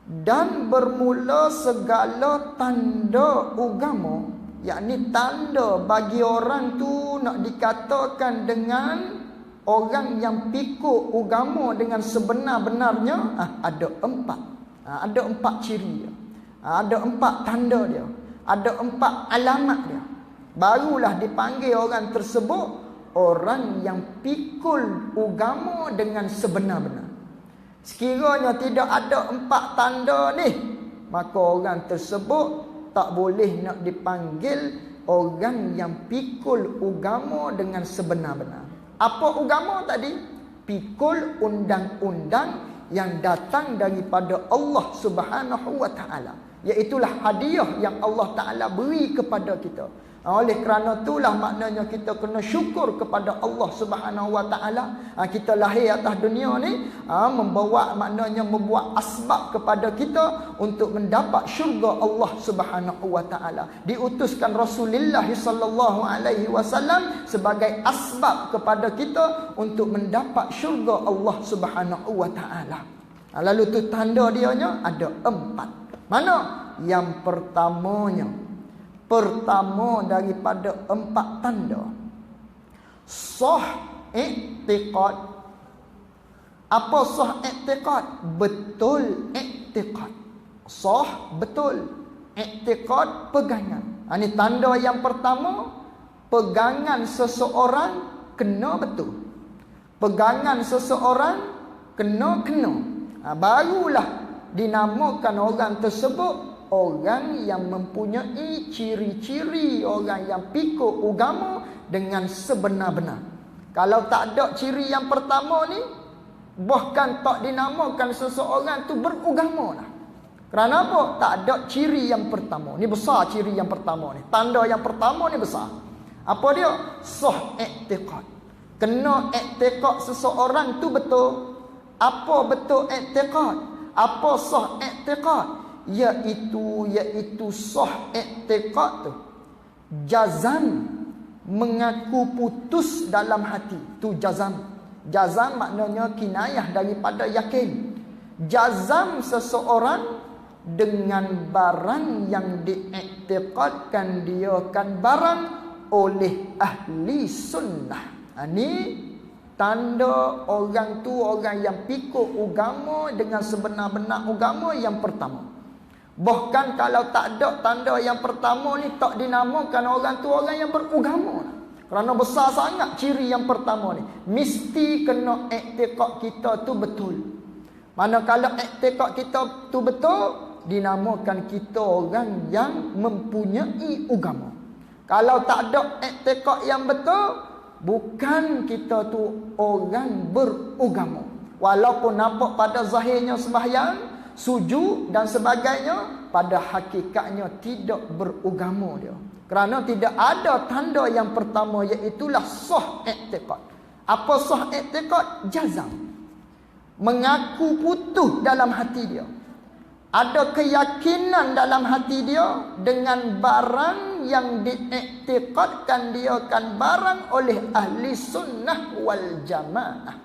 Speaker 1: Dan bermula segala tanda agama, yakni tanda bagi orang tu nak dikatakan dengan orang yang pikul agama dengan sebenar-benarnya, ada empat. Ada empat ciri dia. Ada empat tanda dia. Ada empat alamat dia. Barulah dipanggil orang tersebut orang yang pikul agama dengan sebenar-benar. Sekiranya tidak ada empat tanda ni, maka orang tersebut tak boleh nak dipanggil orang yang pikul agama dengan sebenar-benar. Apa agama tadi? Pikul undang-undang yang datang daripada Allah Subhanahu wa taala. Iaitulah hadiah yang Allah Taala beri kepada kita. Oleh kerana itulah maknanya kita kena syukur kepada Allah Subhanahu wa taala. Kita lahir atas dunia ni maknanya membuat asbab kepada kita untuk mendapat syurga Allah Subhanahu wa taala. Diutuskan Rasulullah sallallahu alaihi wasallam sebagai asbab kepada kita untuk mendapat syurga Allah Subhanahu wa taala. Lalu tu tanda dianya ada 4. Mana? Yang pertama daripada 4 tanda, sah i'tiqad. Apa sah i'tiqad? Betul i'tiqad. Sah betul, i'tiqad pegangan. Ini tanda yang pertama, pegangan seseorang kena betul. Pegangan seseorang kena. Barulah dinamakan orang tersebut orang yang mempunyai ciri-ciri orang yang pikul agama dengan sebenar-benar. Kalau tak ada ciri yang pertama ni, bahkan tak dinamakan seseorang tu beragama lah. Kerana apa? Tak ada ciri yang pertama. Ni besar ciri yang pertama ni. Tanda yang pertama ni besar. Apa dia? Sah i'tiqad. Kena i'tiqad seseorang tu betul. Apa betul i'tiqad? Apa sah i'tiqad? Iaitu sah i'tiqad tu jazam, mengaku putus dalam hati. Tu jazam. Jazam maknanya kinayah daripada yakin. Jazam seseorang dengan barang yang diiktiqadkan dia kan barang oleh ahli sunnah. Ini tanda orang tu orang yang pikul agama dengan sebenar-benar agama yang pertama. Bahkan kalau tak ada tanda yang pertama ni, tak dinamakan orang tu orang yang beragama. Kerana besar sangat ciri yang pertama ni. Mesti kena iktikad kita tu betul. Manakala iktikad kita tu betul, dinamakan kita orang yang mempunyai agama. Kalau tak ada iktikad yang betul, bukan kita tu orang beragama. Walaupun nampak pada zahirnya sembahyang, sujud dan sebagainya, pada hakikatnya tidak beragama dia. Kerana tidak ada tanda yang pertama, iaitulah sah i'tiqad. Apa sah i'tiqad? Jazam. Mengaku putus dalam hati dia. Ada keyakinan dalam hati dia dengan barang yang diiktikadkan dia kan barang oleh ahli sunnah wal jamaah.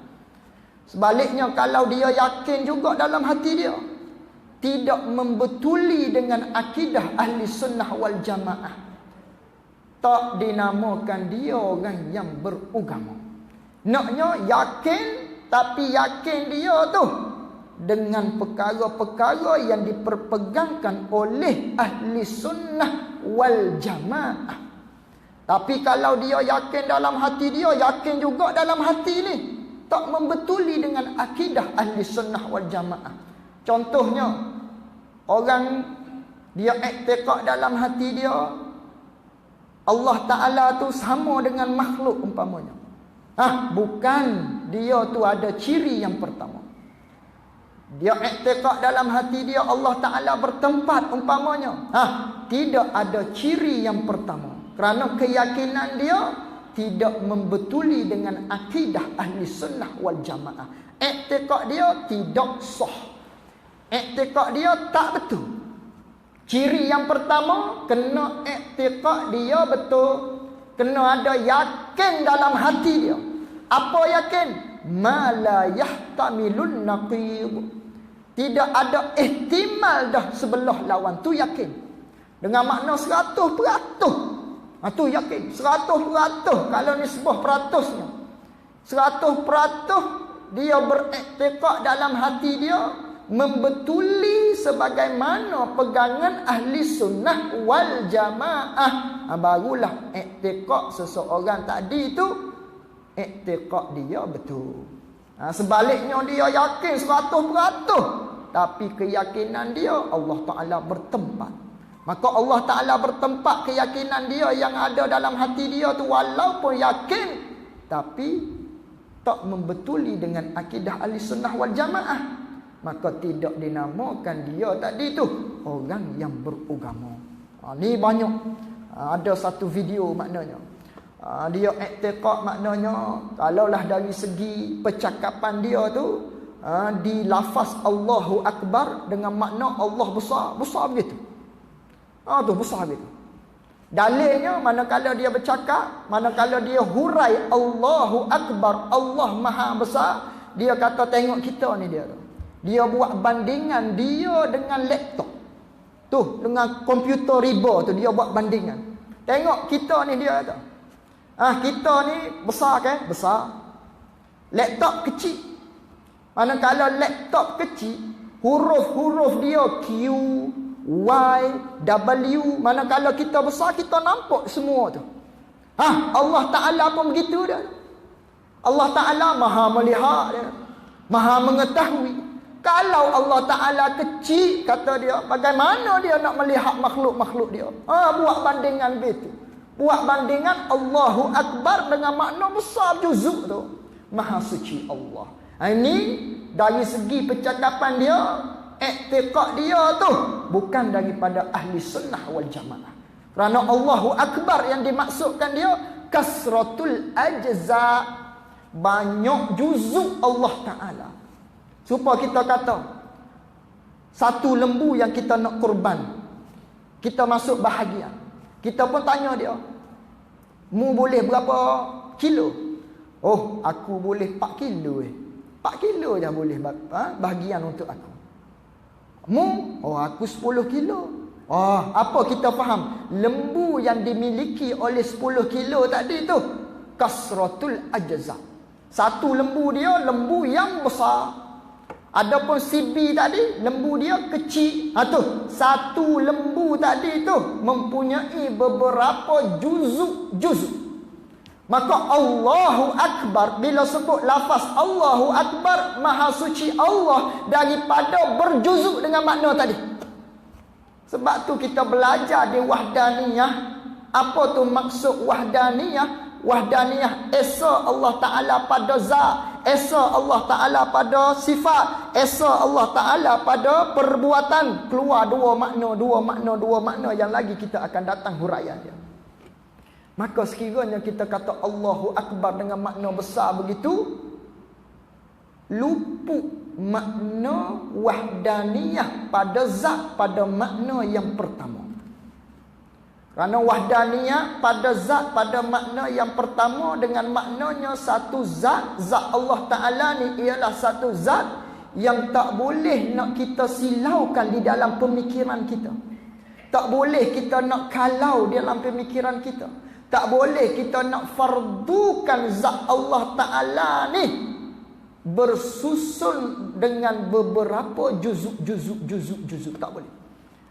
Speaker 1: Sebaliknya, kalau dia yakin juga dalam hati dia, tidak membetuli dengan akidah ahli sunnah wal jamaah, tak dinamakan dia orang yang beragama. Naknya yakin, tapi yakin dia tu dengan perkara-perkara yang diperpegangkan oleh ahli sunnah wal jamaah. Tapi kalau dia yakin dalam hati dia, yakin juga dalam hati ni, tak membetuli dengan akidah ahli sunnah wal jamaah. Contohnya, orang dia iktikad dalam hati dia Allah Ta'ala tu sama dengan makhluk umpamanya. Bukan dia tu ada ciri yang pertama. Dia iktikad dalam hati dia Allah Ta'ala bertempat umpamanya. Tidak ada ciri yang pertama. Kerana keyakinan dia tidak membetuli dengan akidah ahli sunnah wal jamaah. Iktikad dia tidak sah. Iktikad dia tak betul. Ciri yang pertama, kena iktikad dia betul. Kena ada yakin dalam hati dia. Apa yakin? Ma la yahtamilun naqid. Tidak ada ihtimal dah sebelah lawan. Tu yakin. Dengan makna 100%. Tu yakin. 100%. Kalau nisbah peratusnya. 100% dia beriktikad dalam hati dia, membetuli sebagaimana pegangan ahli sunnah wal jamaah. Barulah iktikad seseorang tadi tu, iktikad dia betul. Sebaliknya dia yakin 100%, tapi keyakinan dia Allah Ta'ala bertempat. Maka Allah Ta'ala bertempat keyakinan dia yang ada dalam hati dia tu, walaupun yakin, tapi tak membetuli dengan akidah ahli sunnah wal jamaah, maka tidak dinamakan dia tadi tu orang yang beragama. Ni banyak. Ada satu video maknanya. Dia i'tiqad maknanya, kalaulah dari segi percakapan dia tu, di lafaz Allahu Akbar dengan makna Allah besar, besar begitu. Tu besar begitu. Dalilnya manakala dia bercakap, manakala dia hurai Allahu Akbar, Allah Maha Besar, dia kata tengok kita ni dia tu. Dia buat bandingan dia dengan laptop. Tu, dengan komputer riba tu dia buat bandingan. Tengok kita ni dia tu. Kita ni besar kan? Besar. Laptop kecil. Manakala laptop kecil, huruf-huruf dia Q, Y, W, manakala kita besar kita nampak semua tu. Allah Ta'ala pun begitu dah. Allah Ta'ala Maha melihat dia, Maha mengetahui. Kalau Allah Ta'ala kecil, kata dia, bagaimana dia nak melihat makhluk-makhluk dia? Buat bandingan begitu. Buat bandingan Allahu Akbar dengan makna besar juzuk tu. Maha suci Allah. Ini dari segi percakapan dia, i'tiqad dia tu bukan daripada ahli sunnah wal jamaah. Kerana Allahu Akbar yang dimaksudkan dia kasratul ajza, banyak juzuk Allah Ta'ala. Supaya kita kata satu lembu yang kita nak kurban, kita masuk bahagian, kita pun tanya dia, mu boleh berapa kilo? Oh, aku boleh 4 kilo 4 kilo je boleh bahagian untuk aku. Mu? Oh, aku 10 kilo. Apa kita faham? Lembu yang dimiliki oleh 10 kilo tadi tu kasratul ajza. Satu lembu dia lembu yang besar. Adapun si B tadi lembu dia kecil. Tu satu lembu tadi tu mempunyai beberapa juzuk. Maka Allahu Akbar, bila sebut lafaz Allahu Akbar, Maha Suci Allah, daripada berjuzuk dengan makna tadi. Sebab tu kita belajar di Wahdaniyah. Apa tu maksud Wahdaniyah? Wahdaniyah, esa Allah Ta'ala pada zat, esa Allah Ta'ala pada sifat, esa Allah Ta'ala pada perbuatan. Keluar dua makna yang lagi kita akan datang huraian dia. Maka sekiranya kita kata Allahu Akbar dengan makna besar begitu, luput makna wahdaniyah pada zat, pada makna yang pertama. Kerana wahdaniyah pada zat, pada makna yang pertama, dengan maknanya satu zat, zat Allah Ta'ala ni ialah satu zat yang tak boleh nak kita silaukan di dalam pemikiran kita. Tak boleh kita nak kalau di dalam pemikiran kita. Tak boleh kita nak fardukan zat Allah Ta'ala ni bersusun dengan beberapa juzuk. Tak boleh.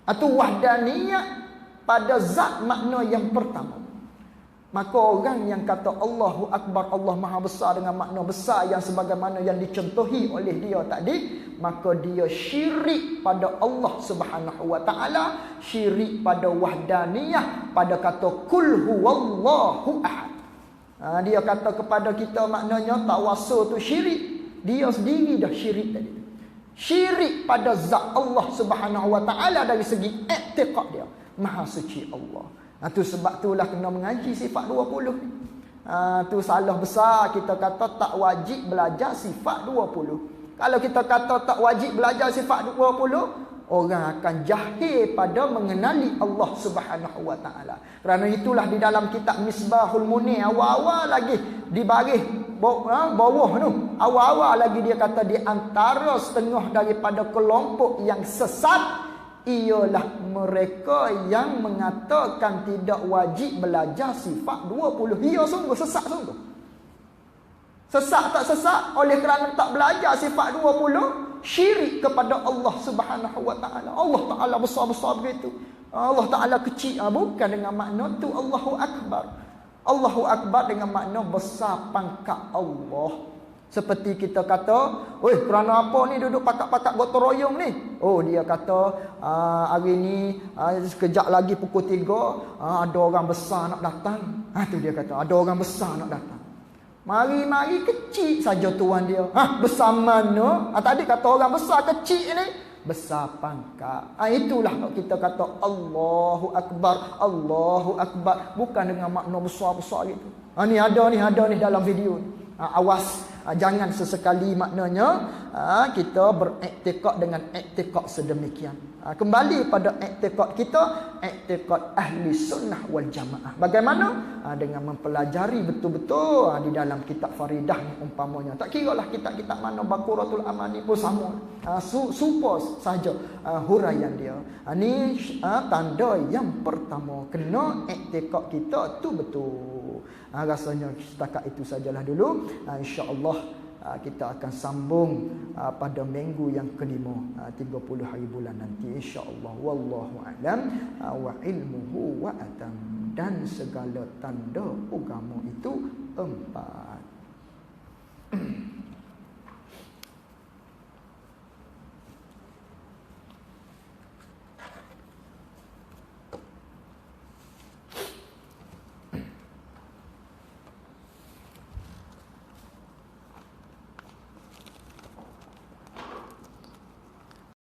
Speaker 1: Itu wahdaniyah pada zat makna yang pertama. Maka orang yang kata Allahu Akbar, Allah Maha Besar dengan makna besar yang sebagaimana yang dicontohi oleh dia tadi, maka dia syirik pada Allah Subhanahu wa Ta'ala, syirik pada wahdaniyah, pada kata kul huwallahu ahad. Dia kata kepada kita maknanya tawassul tu syirik. Dia sendiri dah syirik tadi. Syirik pada zat Allah Subhanahu wa Ta'ala dari segi i'tiqad dia. Maha suci Allah. Tu sebab itulah kena mengaji sifat 20 ni. Tu salah besar kita kata tak wajib belajar sifat 20. Kalau kita kata tak wajib belajar sifat 20, orang akan jahil pada mengenali Allah Subhanahu wa Ta'ala. Kerana itulah di dalam kitab Misbahul Munir awal-awal lagi di baris bawah tu, awal-awal lagi dia kata di antara setengah daripada kelompok yang sesat ialah mereka yang mengatakan tidak wajib belajar sifat 20. Ia sungguh sesat sungguh. Sesat tak sesat oleh kerana tak belajar sifat 20, syirik kepada Allah Subhanahu wa Ta'ala. Allah Ta'ala besar-besar begitu, Allah Ta'ala kecil. Bukan dengan makna tu Allahu Akbar. Allahu Akbar dengan makna besar pangkat Allah. Seperti kita kata, "Oi, kerana apa ni duduk pakat-pakat gotong royong ni?" Oh, dia kata, "Hari ni sekejap lagi pukul 3, ada orang besar nak datang." Tu dia kata, "Ada orang besar nak datang." Mari-mari kecil saja tuan dia. Besar mana? Tadi kata orang besar, kecil ni besar pangkat. Itulah kita kata Allahu Akbar, Allahu Akbar, bukan dengan makna besar-besar gitu. Ni ada ni dalam video. Awas, jangan sesekali maknanya kita beriktikad dengan iktikad sedemikian. Kembali pada iktikad kita, iktikad ahli sunnah wal jamaah. Bagaimana? Dengan mempelajari betul-betul di dalam kitab Faridah ni umpamanya. Tak kira lah kitab-kitab mana, Baqaratul Amani pun sama. Supos saja huraian dia. Ni tanda yang pertama, kena iktikad kita tu betul. Rasanya setakat itu sajalah dulu. InsyaAllah kita akan sambung pada minggu yang kelima, 30 hari bulan nanti insya-Allah. Wallahu a'lam wa ilmuhu wa atam. Dan segala tanda agama itu 4.